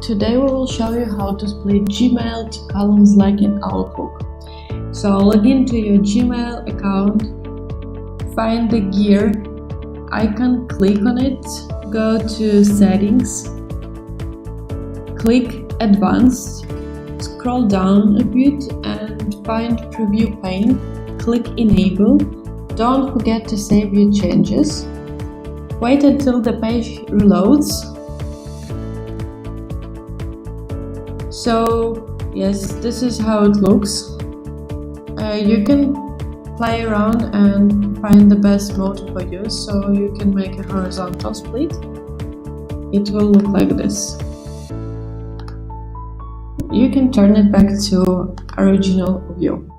today we will show you how to split Gmail to columns like in Outlook. So log into your Gmail account, find the gear icon, click on it, go to Settings, click Advanced, scroll down a bit and find Preview pane, click Enable. Don't forget to save your changes. Wait until the page reloads. So yes, this is how it looks. You can play around and find the best mode for you, so you can make a horizontal split. It will look like this. You can turn it back to original view.